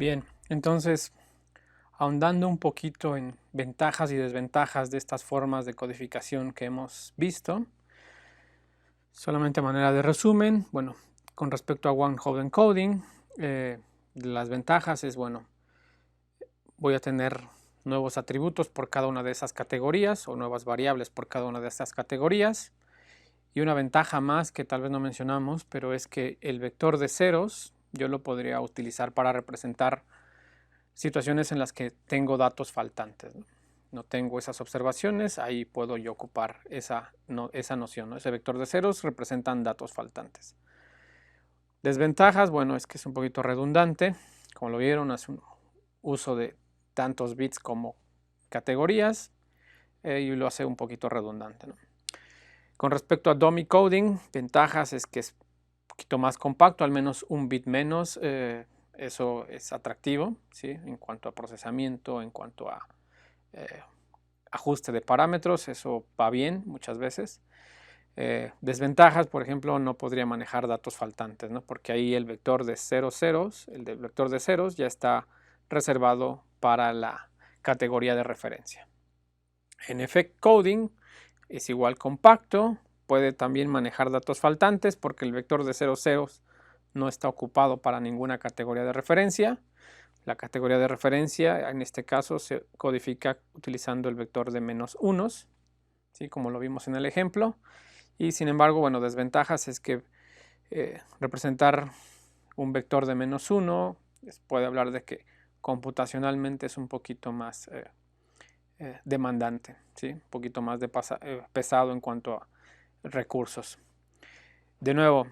Bien, entonces, ahondando un poquito en ventajas y desventajas de estas formas de codificación que hemos visto, solamente a manera de resumen, bueno, con respecto a one-hot encoding, las ventajas es, bueno, voy a tener nuevos atributos por cada una de esas categorías o nuevas variables por cada una de estas categorías. Y una ventaja más que tal vez no mencionamos, pero es que el vector de ceros yo lo podría utilizar para representar situaciones en las que tengo datos faltantes. No tengo esas observaciones, ahí puedo yo ocupar esa noción, ¿no? Ese vector de ceros representan datos faltantes. Desventajas, bueno, es que es un poquito redundante. Como lo vieron, hace un uso de tantos bits como categorías y lo hace un poquito redundante, ¿no? Con respecto a dummy coding, ventajas es que es un poquito más compacto, al menos un bit menos. Eso es atractivo, ¿sí? En cuanto a procesamiento, en cuanto a ajuste de parámetros, eso va bien muchas veces. Desventajas, por ejemplo, no podría manejar datos faltantes, ¿no? Porque ahí el vector de ceros, el del vector de ceros ya está reservado para la categoría de referencia. En effect coding es igual compacto, puede también manejar datos faltantes porque el vector de ceros no está ocupado para ninguna categoría de referencia. La categoría de referencia en este caso se codifica utilizando el vector de menos unos, ¿sí? Como lo vimos en el ejemplo. Y sin embargo, bueno, desventajas es que representar un vector de menos 1 puede hablar de que computacionalmente es un poquito más demandante, ¿sí? Un poquito más pesado en cuanto a recursos. De nuevo,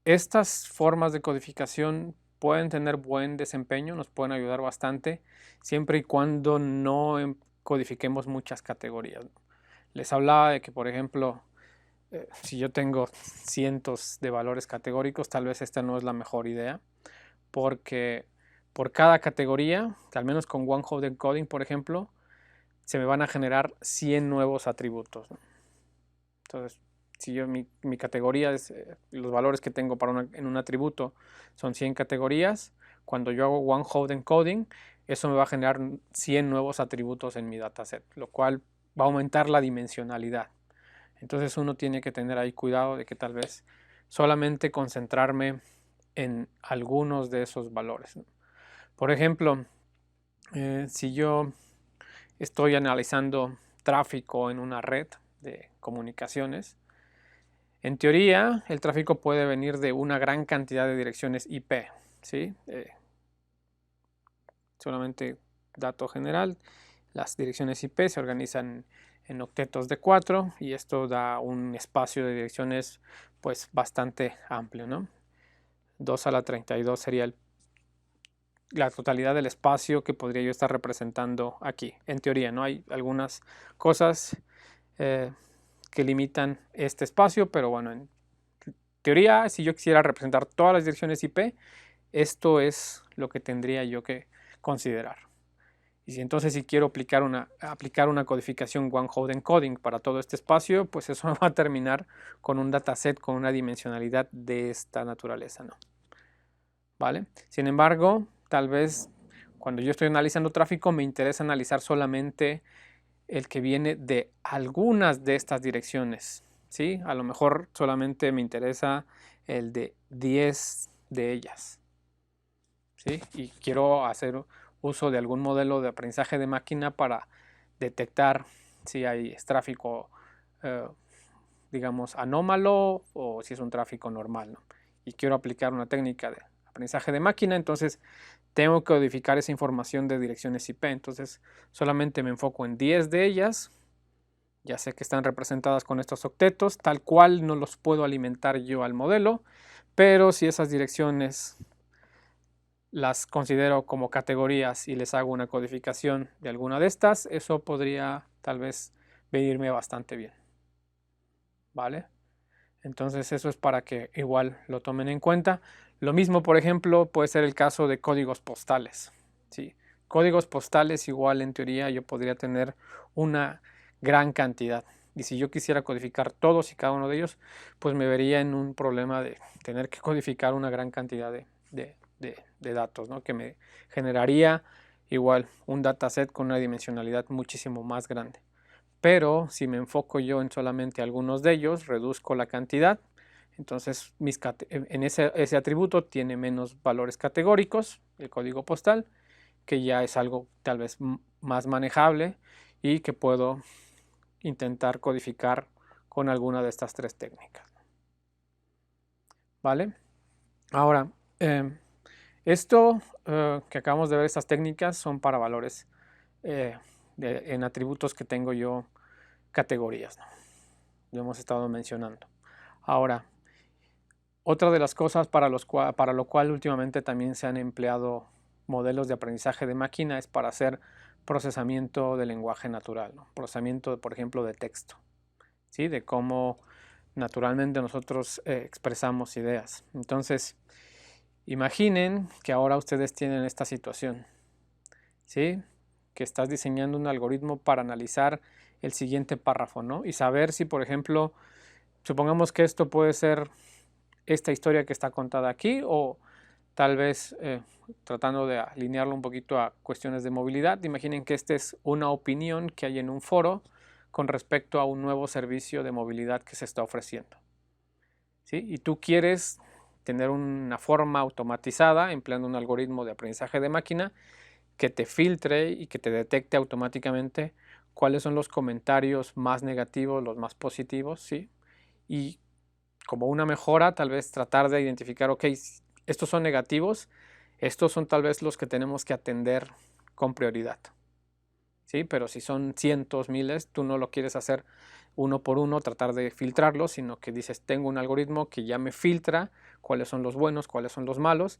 estas formas de codificación pueden tener buen desempeño, nos pueden ayudar bastante, siempre y cuando no codifiquemos muchas categorías. Les hablaba de que, por ejemplo, si yo tengo cientos de valores categóricos, tal vez esta no es la mejor idea, porque por cada categoría, al menos con one-hot encoding, por ejemplo, se me van a generar 100 nuevos atributos, ¿no? Entonces, si yo mi categoría es los valores que tengo en un atributo son 100 categorías, cuando yo hago one-hot encoding, eso me va a generar 100 nuevos atributos en mi dataset, lo cual va a aumentar la dimensionalidad. Entonces uno tiene que tener ahí cuidado de que tal vez solamente concentrarme en algunos de esos valores, ¿no? Por ejemplo, si yo estoy analizando tráfico en una red de comunicaciones, en teoría el tráfico puede venir de una gran cantidad de direcciones IP, ¿sí? Solamente dato general, las direcciones IP se organizan en octetos de 4 y esto da un espacio de direcciones pues bastante amplio, ¿no? 2 a la 32 sería la totalidad del espacio que podría yo estar representando aquí. En teoría, ¿no? Hay algunas cosas que limitan este espacio, pero bueno, en teoría, si yo quisiera representar todas las direcciones IP, esto es lo que tendría yo que considerar. Y si entonces si quiero aplicar una codificación one-hot encoding para todo este espacio, pues eso va a terminar con un dataset con una dimensionalidad de esta naturaleza, ¿no? ¿Vale? Sin embargo, tal vez cuando yo estoy analizando tráfico me interesa analizar solamente el que viene de algunas de estas direcciones, ¿sí? A lo mejor solamente me interesa el de 10 de ellas, ¿sí? Y quiero hacer uso de algún modelo de aprendizaje de máquina para detectar si hay tráfico, digamos, anómalo o si es un tráfico normal, ¿no? Y quiero aplicar una técnica de aprendizaje de máquina, entonces tengo que codificar esa información de direcciones IP. Entonces solamente me enfoco en 10 de ellas. Ya sé que están representadas con estos octetos, tal cual no los puedo alimentar yo al modelo, pero si esas direcciones las considero como categorías y les hago una codificación de alguna de estas, eso podría tal vez venirme bastante bien, ¿vale? Entonces eso es para que igual lo tomen en cuenta. Lo mismo, por ejemplo, puede ser el caso de códigos postales, ¿sí? Códigos postales igual en teoría yo podría tener una gran cantidad. Y si yo quisiera codificar todos y cada uno de ellos, pues me vería en un problema de tener que codificar una gran cantidad de de datos, ¿no? Que me generaría igual un dataset con una dimensionalidad muchísimo más grande. Pero si me enfoco yo en solamente algunos de ellos, reduzco la cantidad. Entonces en ese atributo tiene menos valores categóricos, el código postal, que ya es algo tal vez más manejable y que puedo intentar codificar con alguna de estas tres técnicas. ¿Vale? Ahora, esto que acabamos de ver, estas técnicas son para valores en atributos que tengo yo categorías, ¿no? Lo hemos estado mencionando. Ahora, otra de las cosas para lo cual últimamente también se han empleado modelos de aprendizaje de máquina es para hacer procesamiento de lenguaje natural, ¿no? Procesamiento, por ejemplo, de texto, ¿sí? De cómo naturalmente nosotros expresamos ideas. Entonces, imaginen que ahora ustedes tienen esta situación, ¿sí? Que estás diseñando un algoritmo para analizar el siguiente párrafo, ¿no? Y saber si, por ejemplo, supongamos que esto puede ser esta historia que está contada aquí, o tal vez tratando de alinearlo un poquito a cuestiones de movilidad. Imaginen que esta es una opinión que hay en un foro con respecto a un nuevo servicio de movilidad que se está ofreciendo, ¿sí? Y tú quieres tener una forma automatizada empleando un algoritmo de aprendizaje de máquina que te filtre y que te detecte automáticamente cuáles son los comentarios más negativos, los más positivos, ¿sí? Y como una mejora, tal vez tratar de identificar, ok, estos son negativos, estos son tal vez los que tenemos que atender con prioridad, ¿sí? Pero si son cientos, miles, tú no lo quieres hacer uno por uno, tratar de filtrarlos, sino que dices, tengo un algoritmo que ya me filtra cuáles son los buenos, cuáles son los malos,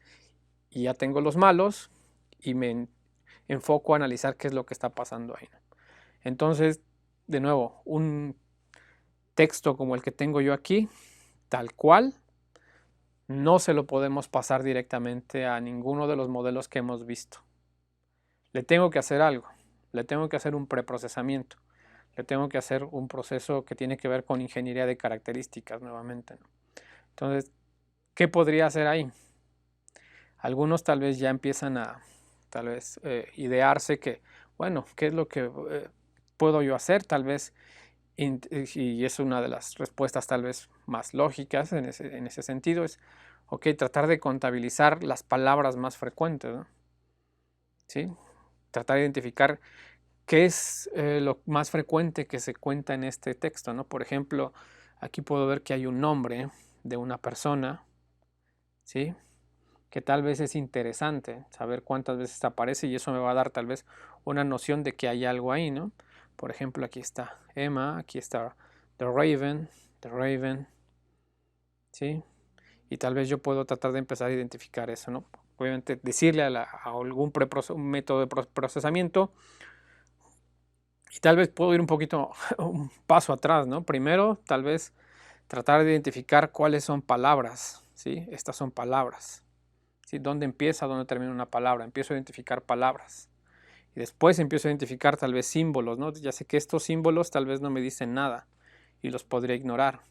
y ya tengo los malos y me enfoco a analizar qué es lo que está pasando ahí. Entonces, de nuevo, un texto como el que tengo yo aquí, tal cual, no se lo podemos pasar directamente a ninguno de los modelos que hemos visto. Le tengo que hacer algo, le tengo que hacer un preprocesamiento, le tengo que hacer un proceso que tiene que ver con ingeniería de características nuevamente, ¿no? Entonces, ¿qué podría hacer ahí? Algunos tal vez ya empiezan a tal vez idearse que, bueno, ¿qué es lo que puedo yo hacer? Tal vez, y es una de las respuestas tal vez más lógicas en ese sentido, es, ok, tratar de contabilizar las palabras más frecuentes, ¿no? ¿Sí? Tratar de identificar qué es lo más frecuente que se cuenta en este texto, ¿no? Por ejemplo, aquí puedo ver que hay un nombre de una persona, ¿sí? Que tal vez es interesante saber cuántas veces aparece y eso me va a dar tal vez una noción de que hay algo ahí, ¿no? Por ejemplo, aquí está Emma, aquí está The Raven, ¿sí? Y tal vez yo puedo tratar de empezar a identificar eso, ¿no? Obviamente decirle a algún método de procesamiento, y tal vez puedo ir un poquito, un paso atrás, ¿no? Primero, tal vez tratar de identificar cuáles son palabras, ¿sí? Estas son palabras, ¿sí? ¿Dónde empieza, dónde termina una palabra? Empiezo a identificar palabras. Y después empiezo a identificar tal vez símbolos, ¿no? Ya sé que estos símbolos tal vez no me dicen nada y los podría ignorar.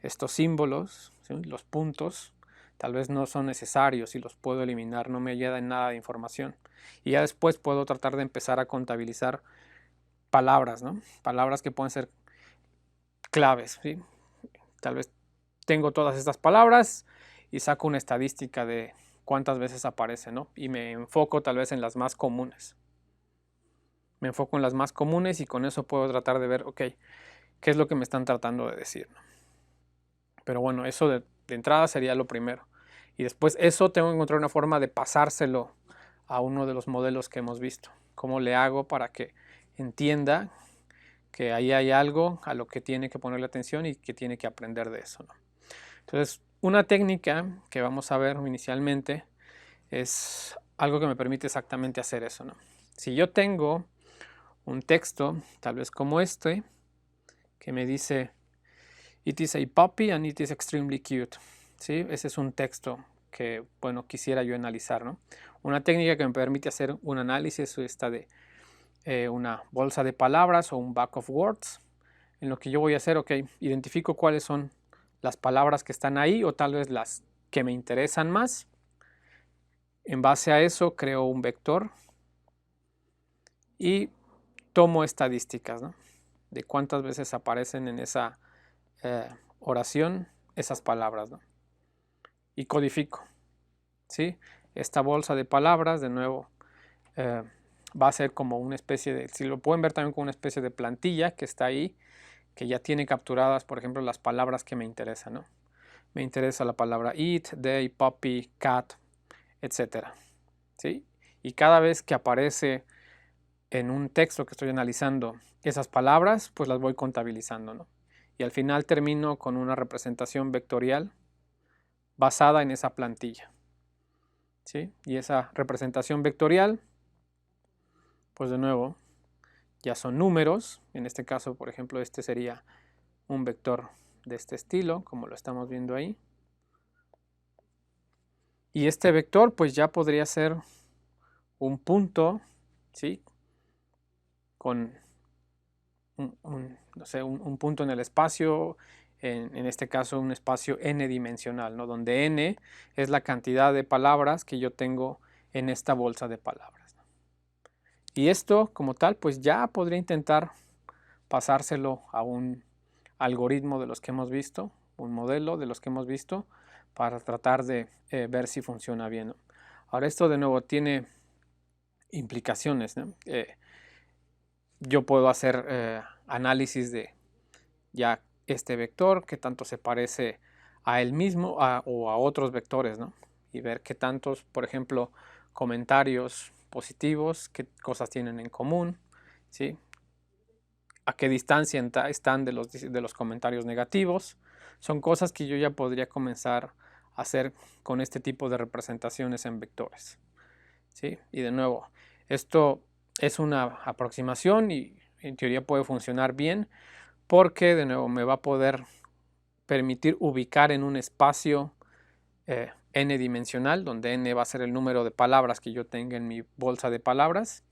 Estos símbolos, ¿sí? Los puntos, tal vez no son necesarios y los puedo eliminar, no me ayudan nada de información. Y ya después puedo tratar de empezar a contabilizar palabras, ¿no? Palabras que pueden ser claves, ¿sí? Tal vez tengo todas estas palabras y saco una estadística de cuántas veces aparecen, ¿no? Y me enfoco tal vez en las más comunes. Me enfoco en las más comunes y con eso puedo tratar de ver, ok, qué es lo que me están tratando de decir, ¿no? Pero bueno, eso de entrada sería lo primero. Y después eso tengo que encontrar una forma de pasárselo a uno de los modelos que hemos visto. ¿Cómo le hago para que entienda que ahí hay algo a lo que tiene que ponerle atención y que tiene que aprender de eso, ¿no? Entonces, una técnica que vamos a ver inicialmente es algo que me permite exactamente hacer eso, ¿no? Si yo tengo un texto, tal vez como este, que me dice It is a puppy and it is extremely cute, ¿sí? Ese es un texto que, bueno, quisiera yo analizar, ¿no? Una técnica que me permite hacer un análisis esta de una bolsa de palabras o un back of words, en lo que yo voy a hacer, ok, identifico cuáles son las palabras que están ahí o tal vez las que me interesan más. En base a eso creo un vector y tomo estadísticas, ¿no? De cuántas veces aparecen en esa oración esas palabras, ¿no? Y codifico, ¿sí? Esta bolsa de palabras, de nuevo, va a ser como una especie de, si lo pueden ver también como una especie de plantilla que está ahí, que ya tiene capturadas, por ejemplo, las palabras que me interesan, ¿no? Me interesa la palabra eat, day, puppy, cat, etcétera, ¿sí? Y cada vez que aparece en un texto que estoy analizando esas palabras, pues las voy contabilizando, ¿no? Y al final termino con una representación vectorial basada en esa plantilla, ¿sí? Y esa representación vectorial, pues de nuevo, ya son números. En este caso, por ejemplo, este sería un vector de este estilo, como lo estamos viendo ahí. Y este vector, pues ya podría ser un punto, ¿sí? Con no sé, un punto en el espacio, en este caso un espacio n dimensional, ¿no? Donde n es la cantidad de palabras que yo tengo en esta bolsa de palabras, ¿no? Y esto como tal, pues ya podría intentar pasárselo a un algoritmo de los que hemos visto, un modelo de los que hemos visto, para tratar de ver si funciona bien, ¿no? Ahora esto de nuevo tiene implicaciones, ¿no? Yo puedo hacer análisis de ya este vector, qué tanto se parece a él mismo o a otros vectores, ¿no? Y ver qué tantos, por ejemplo, comentarios positivos, qué cosas tienen en común, ¿sí? A qué distancia están de los comentarios negativos. Son cosas que yo ya podría comenzar a hacer con este tipo de representaciones en vectores, ¿sí? Y de nuevo, esto es una aproximación y en teoría puede funcionar bien porque de nuevo me va a poder permitir ubicar en un espacio n dimensional, donde n va a ser el número de palabras que yo tenga en mi bolsa de palabras,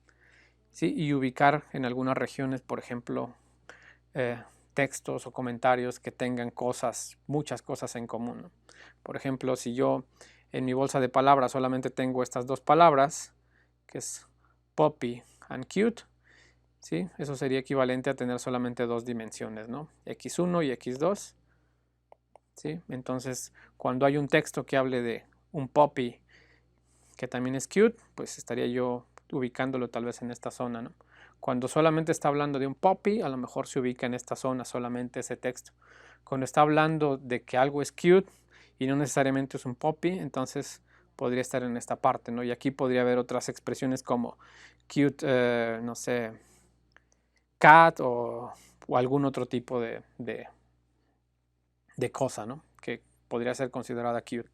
¿sí? Y ubicar en algunas regiones, por ejemplo, textos o comentarios que tengan cosas, muchas cosas en común, ¿no? Por ejemplo, si yo en mi bolsa de palabras solamente tengo estas dos palabras, que es puppy and cute, ¿sí? Eso sería equivalente a tener solamente dos dimensiones, ¿no? x1 y x2, ¿sí? Entonces, cuando hay un texto que hable de un puppy que también es cute, pues estaría yo ubicándolo tal vez en esta zona, ¿no? Cuando solamente está hablando de un puppy, a lo mejor se ubica en esta zona solamente ese texto. Cuando está hablando de que algo es cute y no necesariamente es un puppy, entonces podría estar en esta parte, ¿no? Y aquí podría haber otras expresiones como cute, no sé, cat o algún otro tipo de cosa, ¿no? Que podría ser considerada cute.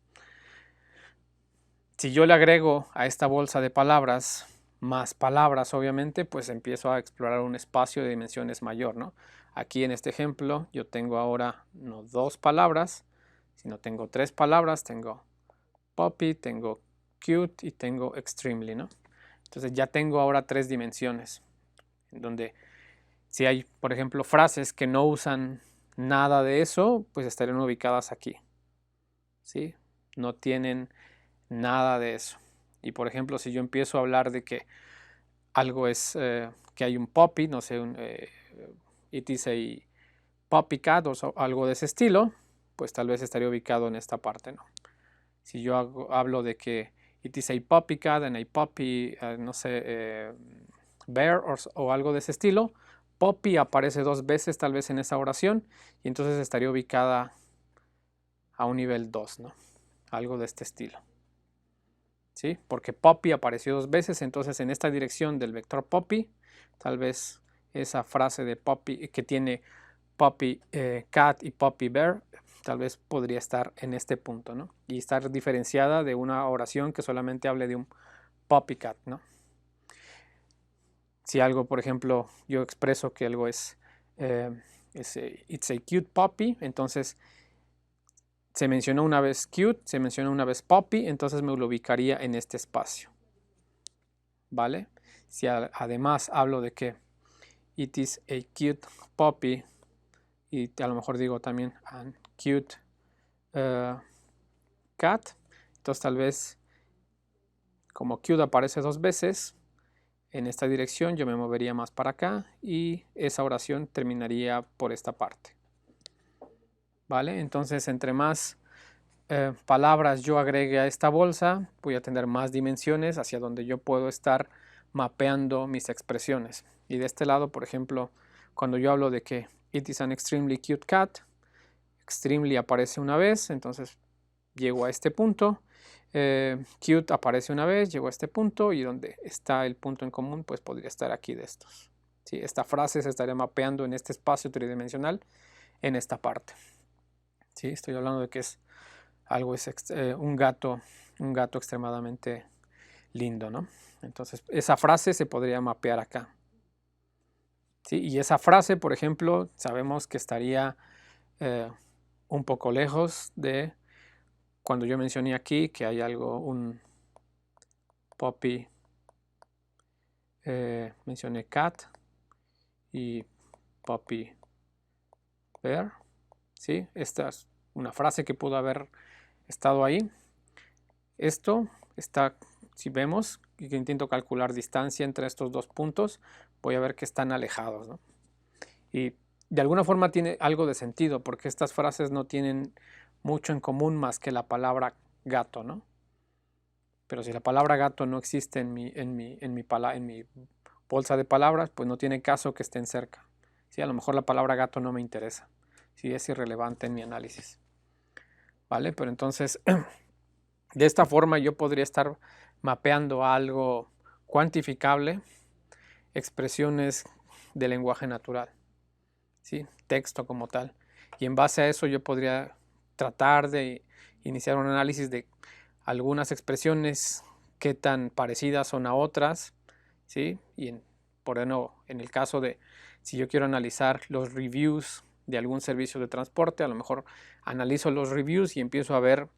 Si yo le agrego a esta bolsa de palabras más palabras, obviamente, pues empiezo a explorar un espacio de dimensiones mayor, ¿no? Aquí en este ejemplo yo tengo ahora no dos palabras, sino tengo tres palabras, tengo puppy, tengo cute y tengo extremely, ¿no? Entonces ya tengo ahora tres dimensiones, en donde si hay, por ejemplo, frases que no usan nada de eso, pues estarían ubicadas aquí, ¿sí? No tienen nada de eso. Y por ejemplo, si yo empiezo a hablar de que algo es, que hay un puppy, no sé, it is a puppy cat o algo de ese estilo, pues tal vez estaría ubicado en esta parte, ¿no? Si yo hablo de que it is a puppy cat and a puppy, no sé, bear o algo de ese estilo, puppy aparece dos veces tal vez en esa oración y entonces estaría ubicada a un nivel 2, ¿no? Algo de este estilo, ¿sí? Porque puppy apareció dos veces, entonces en esta dirección del vector puppy, tal vez esa frase de puppy que tiene puppy cat y puppy bear, tal vez podría estar en este punto, ¿no? Y estar diferenciada de una oración que solamente hable de un puppy cat, ¿no? Si algo, por ejemplo, yo expreso que algo es it's a cute puppy, entonces se mencionó una vez cute, se mencionó una vez puppy, entonces me lo ubicaría en este espacio, ¿vale? Si además hablo de que it is a cute puppy y a lo mejor digo también an cute cat, entonces tal vez como cute aparece 2 veces en esta dirección, yo me movería más para acá y esa oración terminaría por esta parte. ¿Vale? Entonces, entre más palabras yo agregue a esta bolsa, voy a tener más dimensiones hacia donde yo puedo estar mapeando mis expresiones. Y de este lado, por ejemplo, cuando yo hablo de que it is an extremely cute cat, extremely aparece una vez, entonces llego a este punto. Cute aparece una vez, llego a este punto, y donde está el punto en común, pues podría estar aquí de estos. ¿Sí? Esta frase se estaría mapeando en este espacio tridimensional, en esta parte. ¿Sí? Estoy hablando de que es algo, un gato extremadamente lindo, ¿no? Entonces, esa frase se podría mapear acá. ¿Sí? Y esa frase, por ejemplo, sabemos que estaría un poco lejos de cuando yo mencioné aquí que hay algo, un puppy, mencioné cat y puppy bear. ¿Sí? Esta es una frase que pudo haber estado ahí. Esto está, si vemos, y que intento calcular distancia entre estos dos puntos, voy a ver que están alejados, ¿no? Y de alguna forma tiene algo de sentido, porque estas frases no tienen mucho en común más que la palabra gato, ¿no? Pero si la palabra gato no existe en mi bolsa de palabras, pues no tiene caso que estén cerca. ¿Sí? A lo mejor la palabra gato no me interesa, ¿sí? Es irrelevante en mi análisis. ¿Vale? Pero entonces, de esta forma yo podría estar mapeando algo cuantificable, expresiones de lenguaje natural, ¿sí? Texto como tal. Y en base a eso yo podría tratar de iniciar un análisis de algunas expresiones, qué tan parecidas son a otras, ¿sí? Y por ejemplo, en el caso de si yo quiero analizar los reviews de algún servicio de transporte, a lo mejor analizo los reviews y empiezo a ver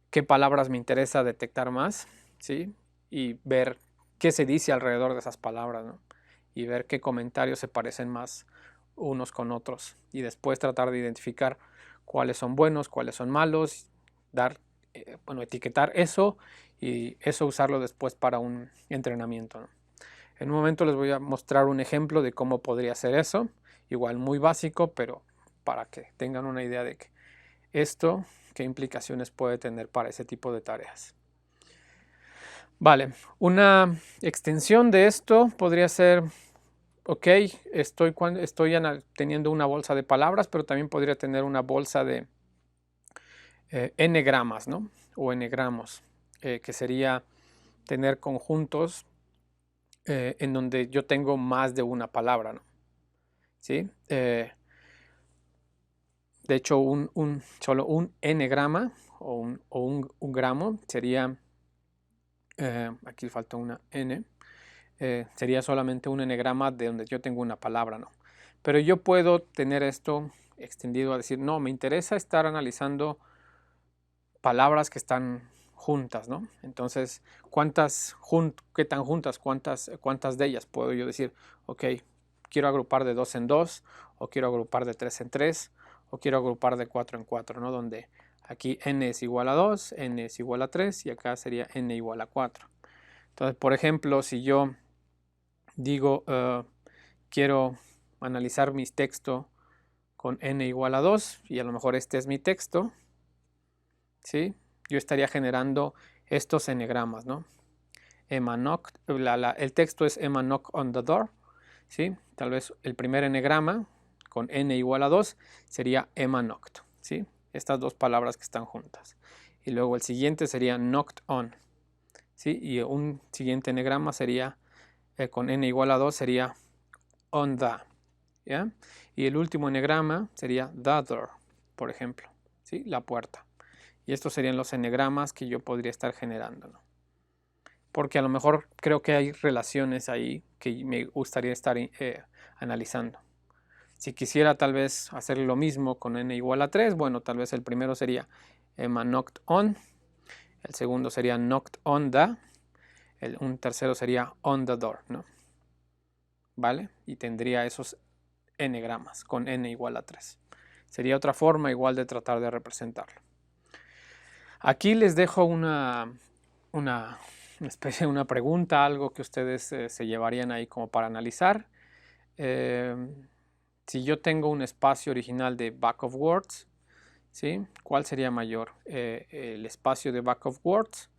qué palabras me interesa detectar más, ¿sí? Y ver qué se dice alrededor de esas palabras, ¿no? Y ver qué comentarios se parecen más unos con otros. Y después tratar de identificar cuáles son buenos, cuáles son malos, etiquetar eso y eso usarlo después para un entrenamiento, ¿no? En un momento les voy a mostrar un ejemplo de cómo podría ser eso, igual muy básico, pero para que tengan una idea de que esto, qué implicaciones puede tener para ese tipo de tareas. Vale, una extensión de esto podría ser, ok, estoy teniendo una bolsa de palabras, pero también podría tener una bolsa de n-gramas, ¿no? O n-gramos, que sería tener conjuntos en donde yo tengo más de una palabra, ¿no? ¿Sí? De hecho, solo un n-grama o un gramo sería, aquí falta una n, sería solamente un n-grama de donde yo tengo una palabra, ¿no? Pero yo puedo tener esto extendido a decir, no, me interesa estar analizando palabras que están juntas, ¿no? Entonces, ¿qué tan juntas? ¿Cuántas de ellas puedo yo decir? Ok, quiero agrupar de 2 en 2, o quiero agrupar de 3 en 3, o quiero agrupar de 4 en 4, ¿no? Donde aquí n es igual a 2, n es igual a 3, y acá sería n igual a 4. Entonces, por ejemplo, si yo digo, quiero analizar mi texto con n igual a 2, y a lo mejor este es mi texto, ¿sí? Yo estaría generando estos n-gramas, ¿no? Emma knocked, el texto es Emma knocked on the door, ¿sí? Tal vez el primer n-grama con n igual a 2 sería Emma knocked, ¿sí? Estas dos palabras que están juntas. Y luego el siguiente sería knocked on, ¿sí? Y un siguiente n-grama sería, con n igual a 2 sería on the, ¿ya? Y el último n-grama sería the door, por ejemplo, ¿sí? La puerta. Y estos serían los n-gramas que yo podría estar generando, ¿no? Porque a lo mejor creo que hay relaciones ahí que me gustaría estar analizando. Si quisiera tal vez hacer lo mismo con n igual a 3, bueno, tal vez el primero sería Emma knocked on, el segundo sería knocked on the, un tercero sería on the door, ¿no? ¿Vale? Y tendría esos n-gramas con n igual a 3. Sería otra forma igual de tratar de representarlo. Aquí les dejo una una especie de una pregunta, algo que ustedes se llevarían ahí como para analizar. Si yo tengo un espacio original de back of words, ¿sí? ¿Cuál sería mayor? ¿El espacio de back of words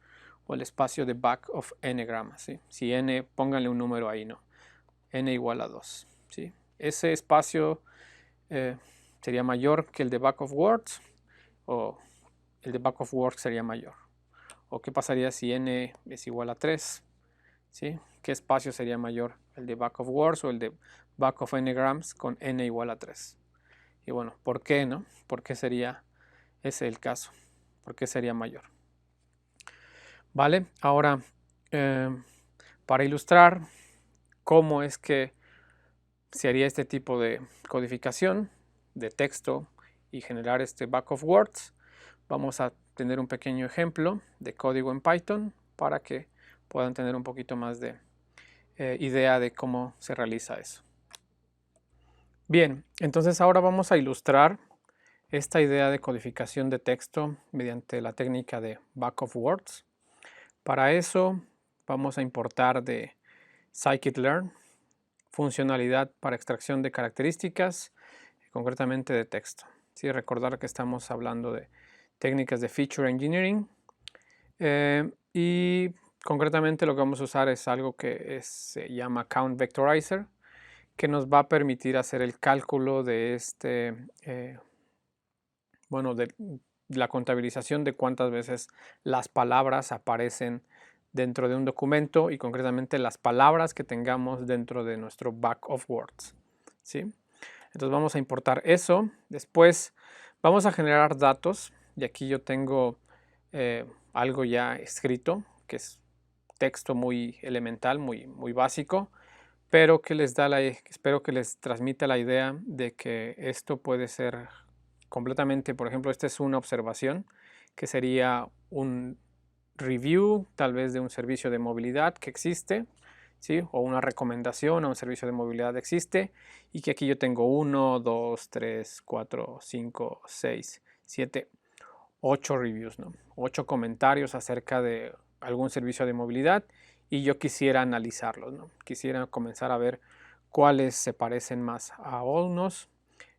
o el espacio de back of n-gramas? ¿Sí? Si n, pónganle un número ahí, ¿no? N igual a 2. ¿Sí? Ese espacio sería mayor que el de back of words, o el de back of words sería mayor. ¿O qué pasaría si n es igual a 3? ¿Sí? ¿Qué espacio sería mayor? ¿El de back of words o el de back of n-grams con n igual a 3? Y bueno, ¿por qué, no? ¿Por qué sería ese el caso? ¿Por qué sería mayor? Vale, ahora para ilustrar cómo es que se haría este tipo de codificación de texto y generar este back of words, vamos a tener un pequeño ejemplo de código en Python para que puedan tener un poquito más de idea de cómo se realiza eso. Bien, entonces ahora vamos a ilustrar esta idea de codificación de texto mediante la técnica de back of words. Para eso vamos a importar de scikit-learn funcionalidad para extracción de características, concretamente de texto. Sí, recordar que estamos hablando de técnicas de feature engineering y concretamente lo que vamos a usar es algo que se llama count vectorizer, que nos va a permitir hacer el cálculo de de la contabilización de cuántas veces las palabras aparecen dentro de un documento y concretamente las palabras que tengamos dentro de nuestro back of words, ¿sí? Entonces vamos a importar eso. Después vamos a generar datos y aquí yo tengo algo ya escrito que es texto muy elemental, muy básico, pero que espero que les transmita la idea de que esto puede ser completamente, por ejemplo, esta es una observación que sería un review tal vez de un servicio de movilidad que existe, ¿sí? O una recomendación a un servicio de movilidad existe y que aquí yo tengo 1, 2, 3, 4, 5, 6, 7, 8 reviews, ¿no? 8 comentarios acerca de algún servicio de movilidad y yo quisiera analizarlos, ¿no? Quisiera comenzar a ver cuáles se parecen más a unos,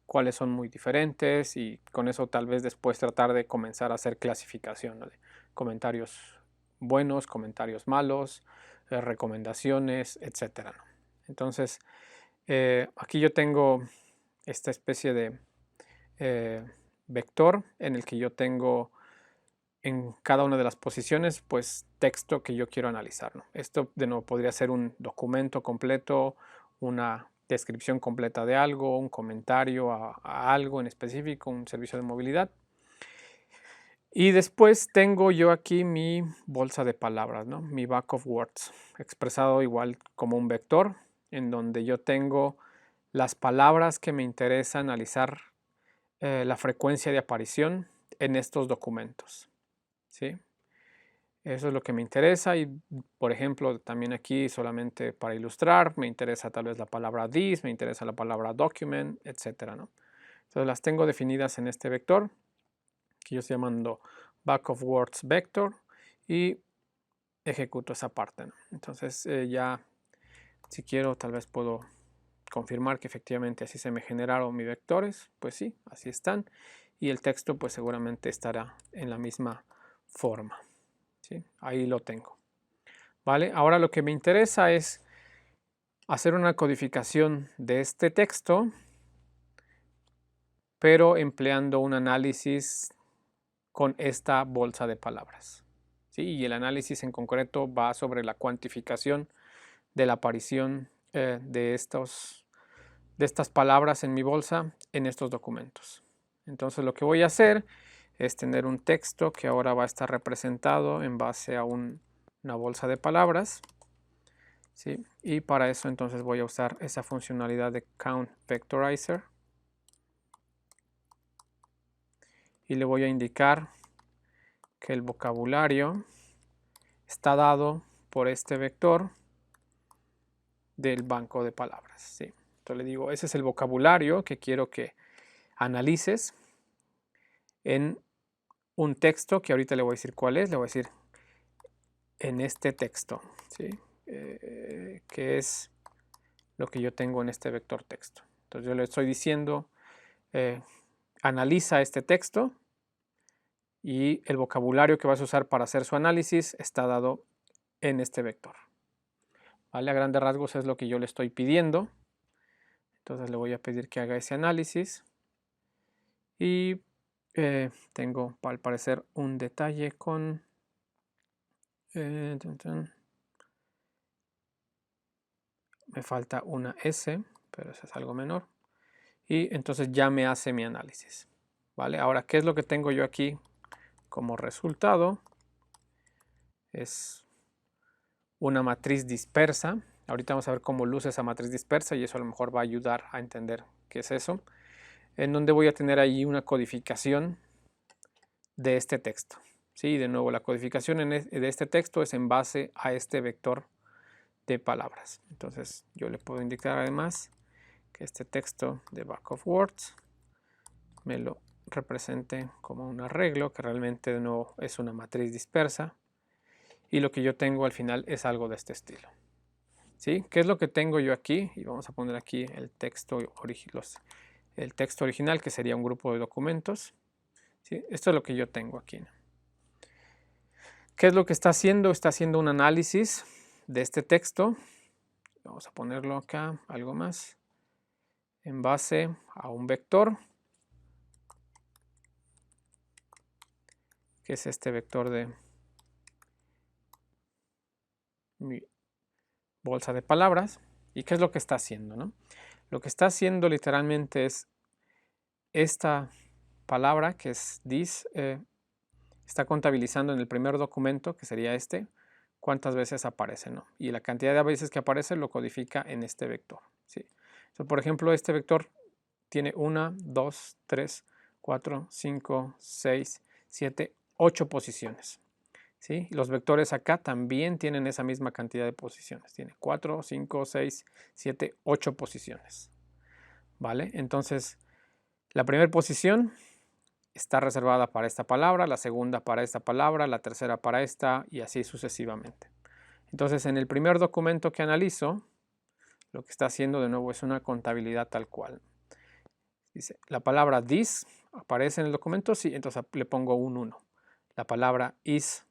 cuáles son muy diferentes y con eso tal vez después tratar de comenzar a hacer clasificación, ¿no? De comentarios buenos, comentarios malos, recomendaciones, etcétera, ¿no? Entonces, aquí yo tengo esta especie de vector en el que yo tengo en cada una de las posiciones, pues texto que yo quiero analizar, ¿no? Esto de nuevo podría ser un documento completo, una descripción completa de algo, un comentario a algo en específico, un servicio de movilidad. Y después tengo yo aquí mi bolsa de palabras, ¿no? Mi back of words, expresado igual como un vector, en donde yo tengo las palabras que me interesa analizar la frecuencia de aparición en estos documentos, ¿sí? Eso es lo que me interesa y, por ejemplo, también aquí solamente para ilustrar, me interesa tal vez la palabra this, me interesa la palabra document, etcétera, ¿no? Entonces las tengo definidas en este vector que yo estoy llamando back of words vector y ejecuto esa parte, ¿no? Entonces ya si quiero tal vez puedo confirmar que efectivamente así se me generaron mis vectores, pues sí, así están y el texto pues seguramente estará en la misma forma, ¿sí? Ahí lo tengo, ¿vale? Ahora lo que me interesa es hacer una codificación de este texto, pero empleando un análisis con esta bolsa de palabras, ¿sí? Y el análisis en concreto va sobre la cuantificación de la aparición de estas palabras en mi bolsa en estos documentos. Entonces lo que voy a hacer es tener un texto que ahora va a estar representado en base a una bolsa de palabras, ¿sí? Y para eso entonces voy a usar esa funcionalidad de count vectorizer y le voy a indicar que el vocabulario está dado por este vector del banco de palabras, ¿sí? Entonces le digo, ese es el vocabulario que quiero que analices en un texto que ahorita le voy a decir cuál es, le voy a decir en este texto, ¿sí? Que es lo que yo tengo en este vector texto. Entonces yo le estoy diciendo, analiza este texto y el vocabulario que vas a usar para hacer su análisis está dado en este vector. ¿Vale? A grandes rasgos es lo que yo le estoy pidiendo. Entonces le voy a pedir que haga ese análisis. Y tengo al parecer un detalle con... me falta una S, pero eso es algo menor. Y entonces ya me hace mi análisis. ¿Vale? Ahora, ¿qué es lo que tengo yo aquí como resultado? Es una matriz dispersa. Ahorita vamos a ver cómo luce esa matriz dispersa y eso a lo mejor va a ayudar a entender qué es eso. En donde voy a tener ahí una codificación de este texto. ¿Sí? De nuevo, la codificación de este texto es en base a este vector de palabras. Entonces yo le puedo indicar además que este texto de Back of Words me lo represente como un arreglo, que realmente de nuevo es una matriz dispersa. Y lo que yo tengo al final es algo de este estilo. ¿Sí? ¿Qué es lo que tengo yo aquí? Y vamos a poner aquí el texto original, que sería un grupo de documentos. ¿Sí? Esto es lo que yo tengo aquí. ¿Qué es lo que está haciendo? Está haciendo un análisis de este texto. Vamos a ponerlo acá, algo más. En base a un vector, que es este vector de mi bolsa de palabras. ¿Y qué es lo que está haciendo, no? Lo que está haciendo literalmente es esta palabra, que es this, está contabilizando en el primer documento, que sería este, cuántas veces aparece, ¿no? Y la cantidad de veces que aparece lo codifica en este vector, ¿sí? Entonces, por ejemplo, este vector tiene 1, 2, 3, 4, 5, 6, 7, 8 posiciones. ¿Sí? Los vectores acá también tienen esa misma cantidad de posiciones. Tiene 4, 5, 6, 7, 8 posiciones. ¿Vale? Entonces, la primera posición está reservada para esta palabra, la segunda para esta palabra, la tercera para esta y así sucesivamente. Entonces, en el primer documento que analizo, lo que está haciendo de nuevo es una contabilidad tal cual. Dice, la palabra this aparece en el documento, sí, entonces le pongo un 1. La palabra is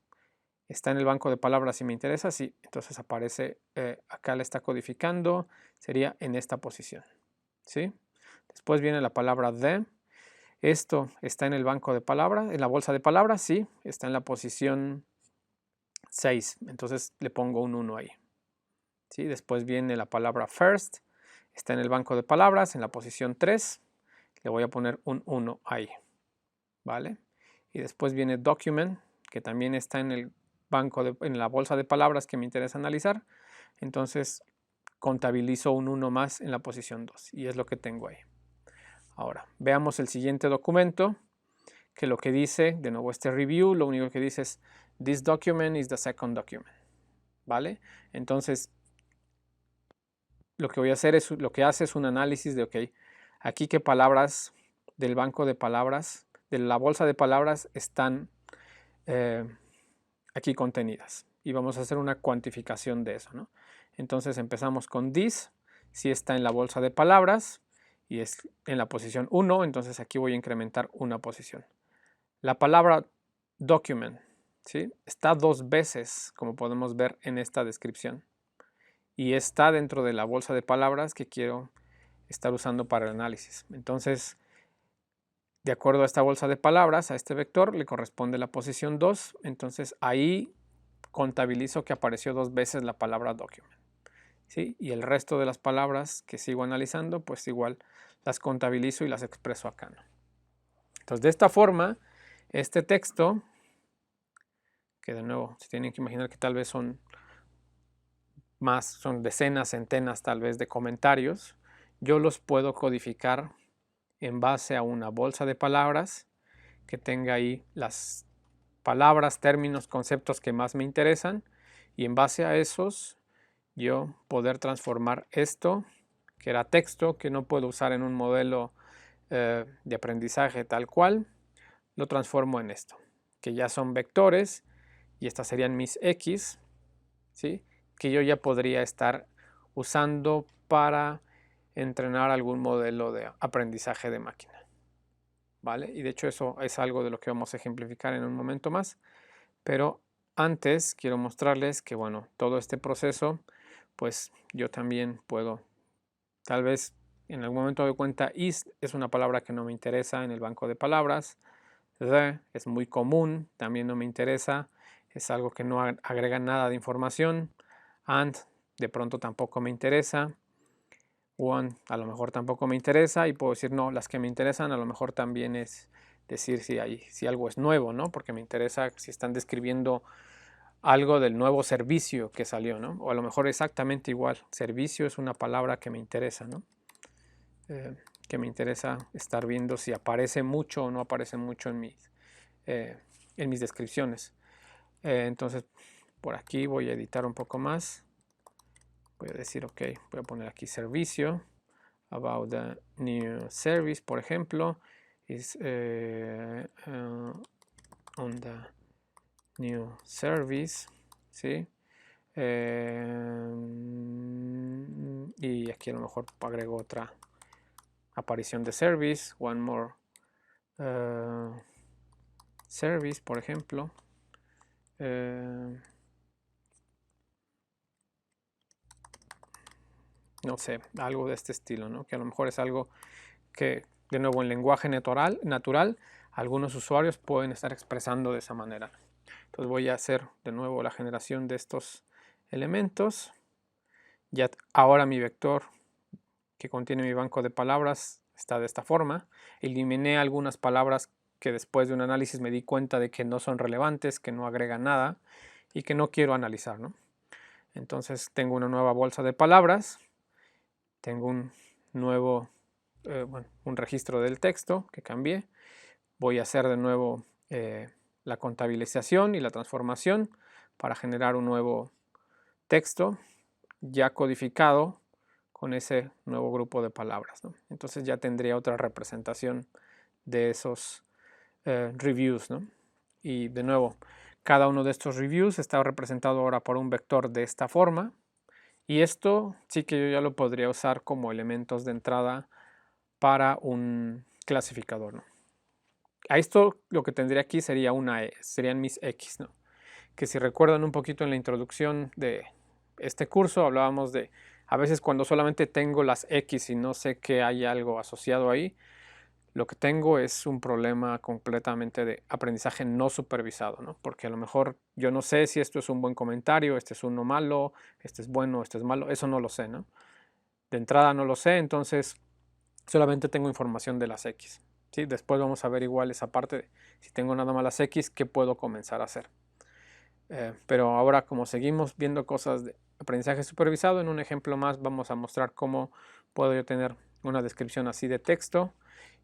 está en el banco de palabras si me interesa, sí, entonces aparece, acá le está codificando, sería en esta posición, ¿sí? Después viene la palabra the, esto está en el banco de palabras, en la bolsa de palabras, sí, está en la posición 6, entonces le pongo un 1 ahí, ¿sí? Después viene la palabra first, está en el banco de palabras, en la posición 3, le voy a poner un 1 ahí, ¿vale? Y después viene document, que también está en el en la bolsa de palabras que me interesa analizar. Entonces contabilizo un 1 más en la posición 2 y es lo que tengo ahí. Ahora, veamos el siguiente documento, que lo que dice, de nuevo este review, lo único que dice es this document is the second document, ¿vale? Entonces, lo que voy a hacer es, lo que hace es un análisis de, ok, aquí qué palabras del banco de palabras, de la bolsa de palabras están aquí contenidas. Y vamos a hacer una cuantificación de eso, ¿no? Entonces empezamos con this, si está en la bolsa de palabras y es en la posición 1, entonces aquí voy a incrementar una posición. La palabra document, ¿sí? Está 2 veces, como podemos ver en esta descripción. Y está dentro de la bolsa de palabras que quiero estar usando para el análisis. Entonces, de acuerdo a esta bolsa de palabras, a este vector, le corresponde la posición 2. Entonces, ahí contabilizo que apareció 2 veces la palabra document. ¿Sí? Y el resto de las palabras que sigo analizando, pues igual las contabilizo y las expreso acá, ¿no? Entonces, de esta forma, este texto, que de nuevo se tienen que imaginar que tal vez son decenas, centenas tal vez de comentarios, yo los puedo codificar en base a una bolsa de palabras que tenga ahí las palabras, términos, conceptos que más me interesan y en base a esos yo poder transformar esto, que era texto, que no puedo usar en un modelo de aprendizaje tal cual, lo transformo en esto, que ya son vectores y estas serían mis X, ¿sí? Que yo ya podría estar usando para entrenar algún modelo de aprendizaje de máquina, ¿vale? Y de hecho eso es algo de lo que vamos a ejemplificar en un momento más, pero antes quiero mostrarles que, bueno, todo este proceso, pues yo también puedo, tal vez en algún momento doy cuenta, is es una palabra que no me interesa en el banco de palabras, the es muy común, también no me interesa, es algo que no agrega nada de información, and de pronto tampoco me interesa, one a lo mejor tampoco me interesa, y puedo decir no, las que me interesan a lo mejor también es decir si algo es nuevo, ¿no? Porque me interesa si están describiendo algo del nuevo servicio que salió, ¿no? O a lo mejor exactamente igual, servicio es una palabra que me interesa, ¿no? Que me interesa estar viendo si aparece mucho o no aparece mucho en mis descripciones. Entonces, por aquí voy a editar un poco más. Voy a decir, ok, voy a poner aquí servicio. About the new service, por ejemplo, is on the new service, ¿sí? Y aquí a lo mejor agrego otra aparición de service, one more service, por ejemplo. No sé, algo de este estilo, ¿no? Que a lo mejor es algo que, de nuevo, en lenguaje natural, algunos usuarios pueden estar expresando de esa manera. Entonces voy a hacer de nuevo la generación de estos elementos. Ya ahora mi vector que contiene mi banco de palabras está de esta forma. Eliminé algunas palabras que después de un análisis me di cuenta de que no son relevantes, que no agregan nada y que no quiero analizar, ¿no? Entonces tengo una nueva bolsa de palabras, tengo un nuevo, un registro del texto que cambié. Voy a hacer de nuevo la contabilización y la transformación para generar un nuevo texto ya codificado con ese nuevo grupo de palabras, ¿no? Entonces ya tendría otra representación de esos reviews, ¿no? Y de nuevo, cada uno de estos reviews está representado ahora por un vector de esta forma, y esto sí que yo ya lo podría usar como elementos de entrada para un clasificador, ¿no? A esto lo que tendría aquí sería serían mis X, ¿no? Que si recuerdan un poquito en la introducción de este curso, hablábamos de a veces cuando solamente tengo las X y no sé que hay algo asociado ahí, lo que tengo es un problema completamente de aprendizaje no supervisado, ¿no? Porque a lo mejor yo no sé si esto es un buen comentario, este es uno malo, este es bueno, este es malo, eso no lo sé, ¿no? De entrada no lo sé, entonces solamente tengo información de las X, ¿sí? Después vamos a ver igual esa parte de si tengo nada más las X, ¿qué puedo comenzar a hacer? Pero ahora, como seguimos viendo cosas de aprendizaje supervisado, en un ejemplo más vamos a mostrar cómo puedo yo tener una descripción así de texto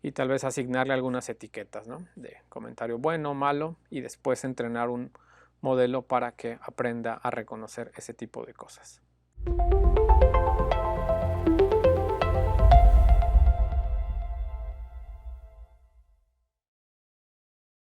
y tal vez asignarle algunas etiquetas, ¿no? De comentario bueno, malo, y después entrenar un modelo para que aprenda a reconocer ese tipo de cosas.